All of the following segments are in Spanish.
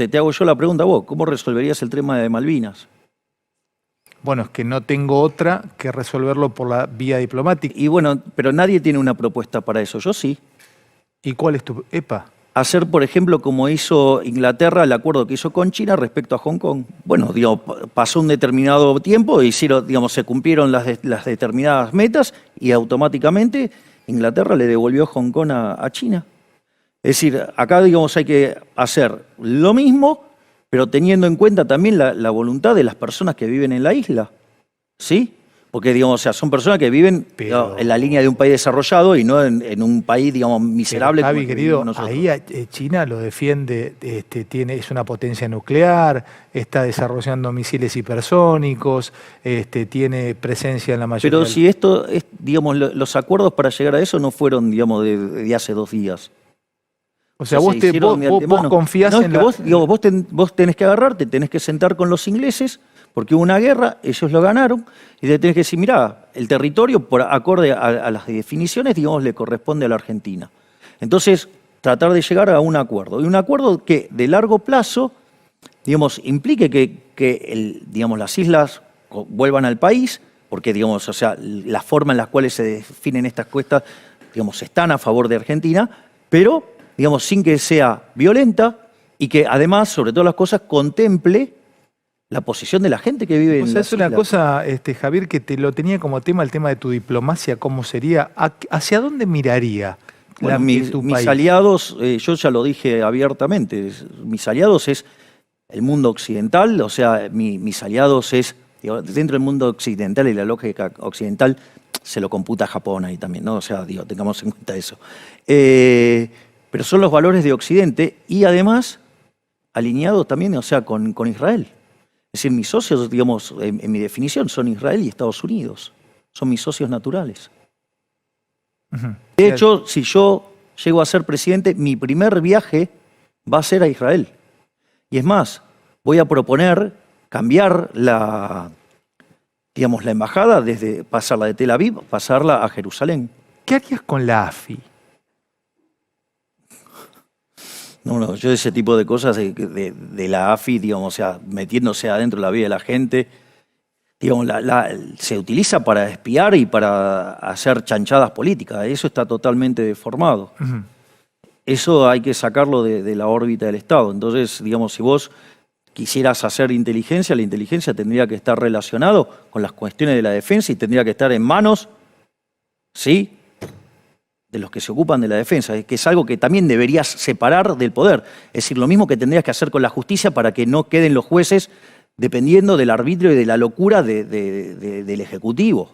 te hago yo la pregunta a vos, ¿cómo resolverías el tema de Malvinas? Bueno, es que no tengo otra que resolverlo por la vía diplomática. Y bueno, pero nadie tiene una propuesta para eso, yo sí. ¿Y cuál es tu...? Epa. Hacer, por ejemplo, como hizo Inglaterra, el acuerdo que hizo con China respecto a Hong Kong. Bueno, digamos, pasó un determinado tiempo, hicieron, digamos, se cumplieron las determinadas metas y automáticamente Inglaterra le devolvió Hong Kong a China. Es decir, acá, digamos, hay que hacer lo mismo, pero teniendo en cuenta también la voluntad de las personas que viven en la isla, ¿sí? Porque, digamos, o sea, son personas que viven digamos, en la línea de un país desarrollado y no en un país, digamos, miserable. Pero, Javi, como querido, nosotros. ahí China lo defiende, es una potencia nuclear, está desarrollando misiles hipersónicos, tiene presencia en la mayoría. Pero si esto, digamos, los acuerdos para llegar a eso no fueron, digamos, de hace 2 días. O sea, vos confías en vos tenés que agarrarte, tenés que sentar con los ingleses, porque hubo una guerra, ellos lo ganaron, y te tenés que decir, mirá, el territorio, por acorde a las definiciones, digamos, le corresponde a la Argentina. Entonces, tratar de llegar a un acuerdo. Y un acuerdo que, de largo plazo, digamos, implique que digamos, las islas vuelvan al país, porque, digamos, o sea, la forma en la cual se definen estas cuestas, digamos, están a favor de Argentina, pero, digamos, sin que sea violenta y que, además, sobre todas las cosas, contemple la posición de la gente que vive en las islas. Es una cosa, Javier, que te lo tenía como tema, el tema de tu diplomacia, ¿cómo sería? ¿Hacia dónde miraría bueno, mis aliados, yo ya lo dije abiertamente, mis aliados es el mundo occidental, o sea, mis aliados es, digo, dentro del mundo occidental y la lógica occidental, se lo computa Japón ahí también, ¿no? O sea, digo, tengamos en cuenta eso. Pero son los valores de Occidente y además alineados también, o sea, con Israel. Es decir, mis socios, digamos, en mi definición, son Israel y Estados Unidos. Son mis socios naturales. De hecho, si yo llego a ser presidente, mi primer viaje va a ser a Israel. Y es más, voy a proponer cambiar la embajada, desde pasarla de Tel Aviv, pasarla a Jerusalén. ¿Qué harías con la AFI? No, yo ese tipo de cosas de la AFI, digamos, o sea, metiéndose adentro de la vida de la gente, digamos, se utiliza para espiar y para hacer chanchadas políticas. Eso está totalmente deformado. Eso hay que sacarlo de la órbita del Estado. Entonces, digamos, si vos quisieras hacer inteligencia, la inteligencia tendría que estar relacionado con las cuestiones de la defensa y tendría que estar en manos, ¿sí?, de los que se ocupan de la defensa, que es algo que también deberías separar del poder. Es decir, lo mismo que tendrías que hacer con la justicia para que no queden los jueces dependiendo del arbitrio y de la locura del Ejecutivo.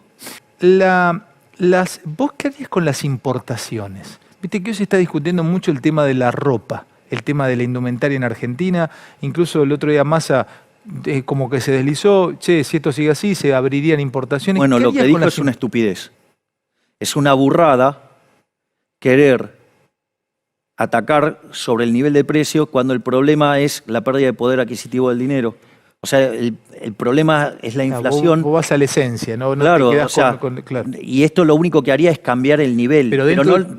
¿Vos qué harías con las importaciones? Viste que hoy se está discutiendo mucho el tema de la ropa, el tema de la indumentaria en Argentina. Incluso el otro día Massa como que se deslizó, che, si esto sigue así, se abrirían importaciones. Bueno, lo que dijo es una estupidez. Es una burrada querer atacar sobre el nivel de precio cuando el problema es la pérdida de poder adquisitivo del dinero. O sea, el problema es la inflación. Vos vas a la esencia, ¿no? Claro, te quedás o sea, claro. Y esto lo único que haría es cambiar el nivel,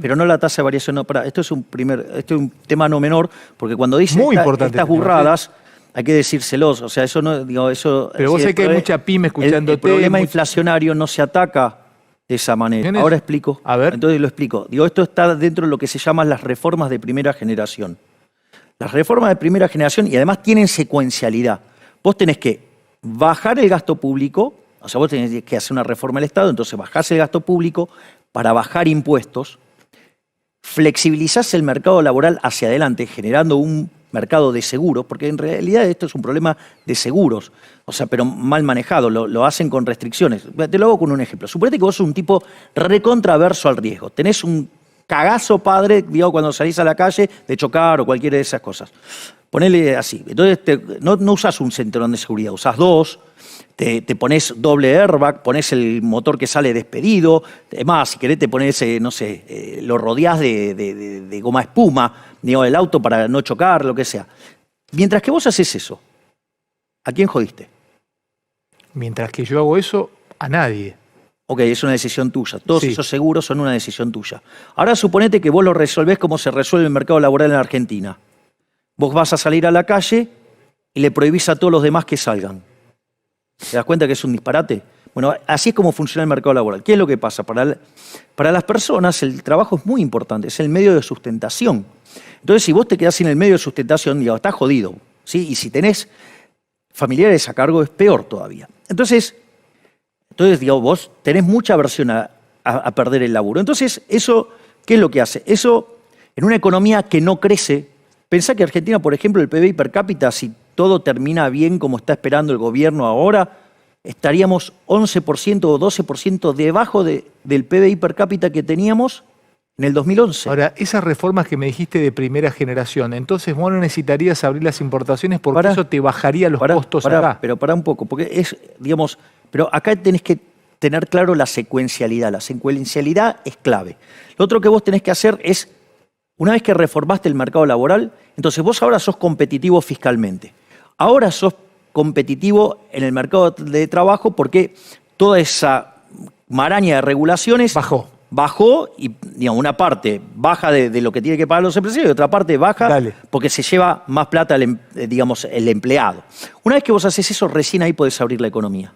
pero no la tasa de variación. No, esto es un tema no menor, porque cuando dicen estas burradas, hay que decírselos. O sea, eso no, digo, eso. Pero vos sé que hay mucha pyme escuchándote. El problema inflacionario no se ataca de esa manera. Ahora explico. A ver. Entonces lo explico. Digo, esto está dentro de lo que se llaman las reformas de primera generación. Las reformas de primera generación, y además tienen secuencialidad. Vos tenés que bajar el gasto público, o sea, vos tenés que hacer una reforma del Estado, entonces bajás el gasto público para bajar impuestos, flexibilizás el mercado laboral hacia adelante, generando un mercado de seguros, porque en realidad esto es un problema de seguros, o sea, pero mal manejado, lo hacen con restricciones. Te lo hago con un ejemplo. Suponete que vos sos un tipo recontraverso al riesgo, tenés un cagazo padre, digo, cuando salís a la calle de chocar o cualquiera de esas cosas. Ponele así, entonces no usás un cinturón de seguridad, usás 2, te pones doble airbag, pones el motor que sale despedido, además, si querés te pones, no sé, lo rodeás de goma espuma, digo, el auto para no chocar, lo que sea. Mientras que vos haces eso, ¿a quién jodiste? Mientras que yo hago eso, a nadie. Ok, es una decisión tuya. Todos esos seguros son una decisión tuya. Ahora suponete que vos lo resolvés como se resuelve el mercado laboral en Argentina. vos vas a salir a la calle y le prohibís a todos los demás que salgan. ¿Te das cuenta que es un disparate? Bueno, así es como funciona el mercado laboral. ¿Qué es lo que pasa? Para las personas el trabajo es muy importante, es el medio de sustentación. Entonces, si vos te quedás sin el medio de sustentación, digamos, estás jodido, ¿sí? Y si tenés familiares a cargo, es peor todavía. Entonces digamos, vos tenés mucha aversión a perder el laburo. Entonces, eso, ¿qué es lo que hace? Eso, en una economía que no crece, pensá que Argentina, por ejemplo, el PBI per cápita, si todo termina bien como está esperando el gobierno ahora, estaríamos 11% o 12% debajo del PBI per cápita que teníamos en el 2011. Ahora, esas reformas que me dijiste de primera generación, entonces vos no necesitarías abrir las importaciones porque eso te bajaría los costos acá. Pero pará un poco, porque es, digamos, pero acá tenés que tener claro la secuencialidad. La secuencialidad es clave. Lo otro que vos tenés que hacer es, una vez que reformaste el mercado laboral, entonces vos ahora sos competitivo fiscalmente. Ahora sos competitivo en el mercado de trabajo porque toda esa maraña de regulaciones bajó y, digamos, una parte baja de lo que tiene que pagar los empresarios y otra parte baja porque se lleva más plata digamos, el empleado. Una vez que vos haces eso, recién ahí podés abrir la economía.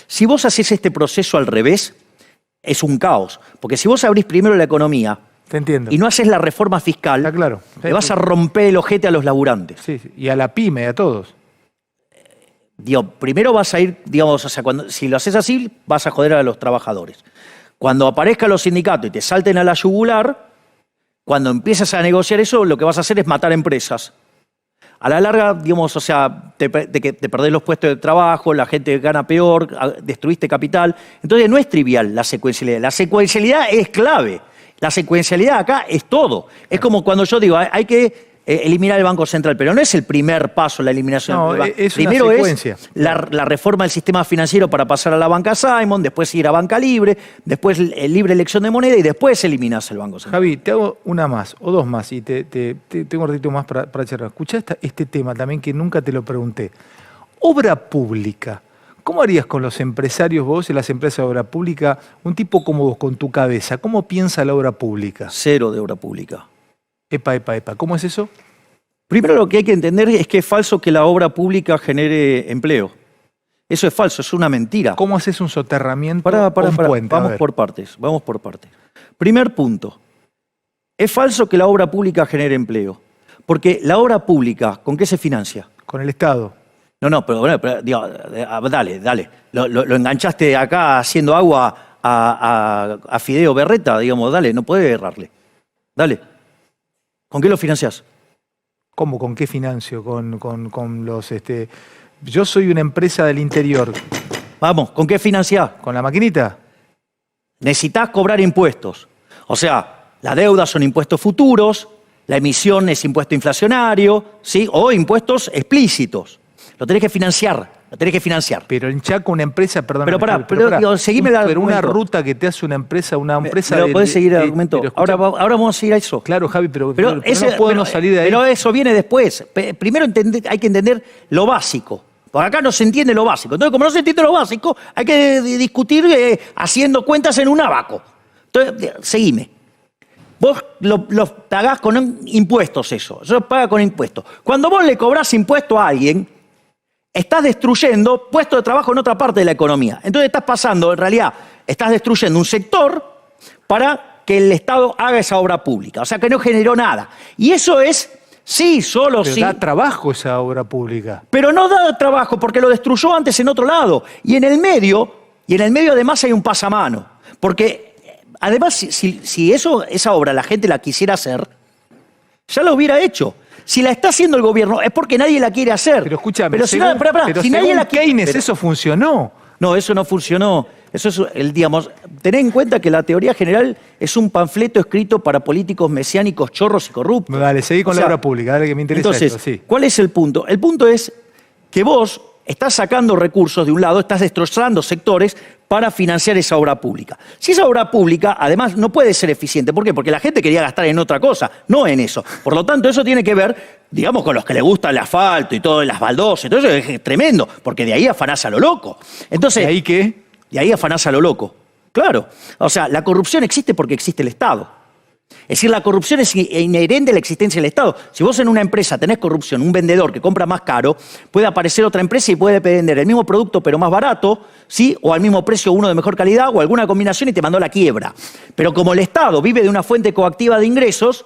Si vos haces este proceso al revés, es un caos. Porque si vos abrís primero la economía y no haces la reforma fiscal, le vas a romper el ojete a los laburantes. Sí, y a la pyme, a todos. Digo, primero vas a ir, digamos, o sea, si lo haces así, vas a joder a los trabajadores. Cuando aparezcan los sindicatos y te salten a la yugular, cuando empiezas a negociar eso, lo que vas a hacer es matar empresas. A la larga, digamos, o sea, te perdés los puestos de trabajo, la gente gana peor, destruiste capital. Entonces no es trivial la secuencialidad. La secuencialidad es clave. La secuencialidad acá es todo. Es como cuando yo digo, hay que eliminar el Banco Central, pero no es el primer paso la eliminación del Banco. Primero es la reforma del sistema financiero para pasar a la banca Simon, después ir a banca libre, después libre elección de moneda y después eliminás el Banco Central. Javi, te hago una más o dos más y tengo un ratito más para charlar. Escuchá este tema también que nunca te lo pregunté. Obra pública. ¿Cómo harías con los empresarios vos y las empresas de obra pública, un tipo como vos con tu cabeza? ¿Cómo piensa la obra pública? Cero de obra pública. Epa. ¿Cómo es eso? Primero lo que hay que entender es que es falso que la obra pública genere empleo. Eso es falso, es una mentira. ¿Cómo haces un soterramiento un puente? Vamos por partes. Primer punto. Es falso que la obra pública genere empleo. Porque la obra pública, ¿con qué se financia? Con el Estado. No, pero digo, dale. Lo enganchaste acá haciendo agua a Fideo Berreta, digamos, dale, no podés errarle. Dale. ¿Con qué lo financiás? ¿Cómo? ¿Con qué financio? Con los... Yo soy una empresa del interior. Vamos, ¿con qué financiás? ¿Con la maquinita? Necesitás cobrar impuestos. O sea, la deuda son impuestos futuros, la emisión es impuesto inflacionario, ¿sí? O impuestos explícitos. Lo tenés que financiar. Pero en Chaco una empresa, perdón. Pero seguime el argumento. Pero una ruta que te hace una empresa Pero podés seguir el argumento. Ahora vamos a seguir a eso. Claro, Javi, pero no podemos salir de ahí. Pero eso viene después. Primero hay que entender lo básico. Por acá no se entiende lo básico. Entonces, como no se entiende lo básico, hay que discutir haciendo cuentas en un abaco. Entonces, seguime. Vos lo pagás con impuestos eso. Eso paga con impuestos. Cuando vos le cobrás impuesto a alguien, estás destruyendo puestos de trabajo en otra parte de la economía. Entonces estás pasando, en realidad, estás destruyendo un sector para que el Estado haga esa obra pública. O sea, que no generó nada. Y eso es, sí, solo sí. Da trabajo esa obra pública. Pero no da trabajo porque lo destruyó antes en otro lado. Y en el medio además hay un pasamano. Porque además, si esa obra la gente la quisiera hacer, ya la hubiera hecho. Si la está haciendo el gobierno es porque nadie la quiere hacer. Pero escúchame, si nadie la quiere, Keynes eso funcionó. No, eso no funcionó. Eso es, digamos, tened en cuenta que la teoría general es un panfleto escrito para políticos mesiánicos, chorros y corruptos. Dale, seguí con la obra pública, dale que me interesa. Entonces, esto, sí. ¿Cuál es el punto? El punto es que vos estás sacando recursos de un lado, estás destrozando sectores para financiar esa obra pública. Si esa obra pública, además, no puede ser eficiente. ¿Por qué? Porque la gente quería gastar en otra cosa, no en eso. Por lo tanto, eso tiene que ver, digamos, con los que les gusta el asfalto y todo, las baldosas, y todo eso es tremendo, porque de ahí afanás a lo loco. Entonces, ¿de ahí qué? De ahí afanás a lo loco. Claro. O sea, la corrupción existe porque existe el Estado. Es decir, la corrupción es inherente a la existencia del Estado. Si vos en una empresa tenés corrupción, un vendedor que compra más caro, puede aparecer otra empresa y puede vender el mismo producto pero más barato, ¿sí? O al mismo precio uno de mejor calidad o alguna combinación y te mandó a la quiebra. Pero como el Estado vive de una fuente coactiva de ingresos,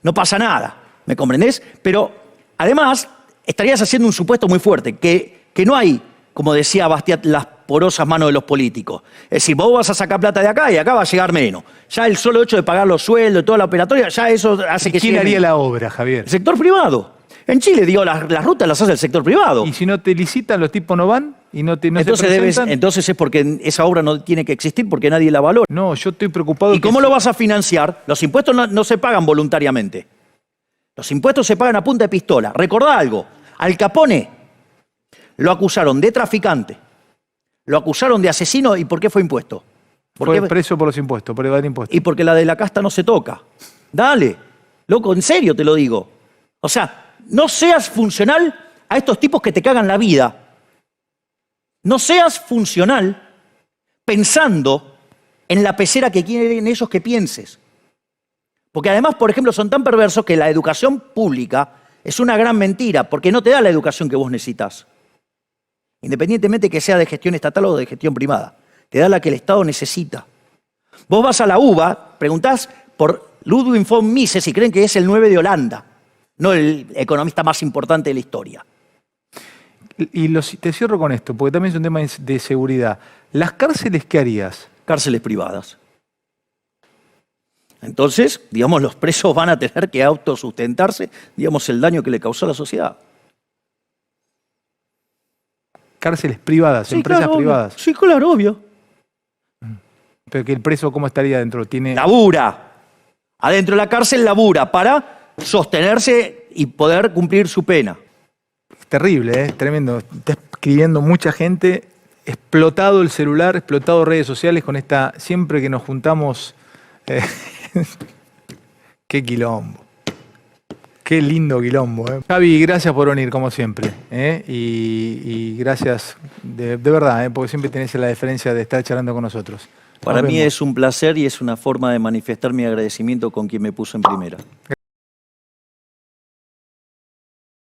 no pasa nada, ¿me comprendés? Pero además estarías haciendo un supuesto muy fuerte, que no hay, como decía Bastiat, las porosas manos de los políticos. Es decir, vos vas a sacar plata de acá y acá va a llegar menos. Ya el solo hecho de pagar los sueldos y toda la operatoria, ya eso hace que ¿Quién llegue haría menos. la obra, Javier? El sector privado. En Chile, digo, las rutas las hace el sector privado. Y si no te licitan, los tipos no van y no se Entonces, presentan. entonces es porque esa obra no tiene que existir porque nadie la valora. No, yo estoy preocupado. ¿Y cómo lo vas a financiar? Los impuestos no se pagan voluntariamente. Los impuestos se pagan a punta de pistola. Recordá algo. Al Capone lo acusaron de traficante, lo acusaron de asesino. ¿Y por qué fue impuesto? Fue preso por los impuestos, por evadir impuestos. Y porque la de la casta no se toca. Dale. Loco, en serio te lo digo. O sea, no seas funcional a estos tipos que te cagan la vida. No seas funcional pensando en la pecera que quieren ellos que pienses. Porque además, por ejemplo, son tan perversos que la educación pública es una gran mentira, porque no te da la educación que vos necesitas. Independientemente que sea de gestión estatal o de gestión privada. Te da la que el Estado necesita. Vos vas a la UBA, preguntás por Ludwig von Mises y creen que es el 9 de Holanda, no el economista más importante de la historia. Y te cierro con esto, porque también es un tema de seguridad. ¿Las cárceles qué harías? Cárceles privadas. Entonces, digamos, los presos van a tener que autosustentarse, digamos, el daño que le causó a la sociedad. Cárceles privadas, Sí, empresas claro, privadas. obvio. Sí, claro, obvio. Pero que el preso, ¿cómo estaría dentro? Tiene... Labura. Adentro de la cárcel labura para sostenerse y poder cumplir su pena. Es terrible, es tremendo. Está escribiendo mucha gente, explotado el celular, explotado redes sociales con esta... Siempre que nos juntamos... Qué quilombo. Qué lindo quilombo. Javi, gracias por venir, como siempre. Y gracias de verdad, porque siempre tenés la deferencia de estar charlando con nosotros. Para mí es un placer y es una forma de manifestar mi agradecimiento con quien me puso en primera.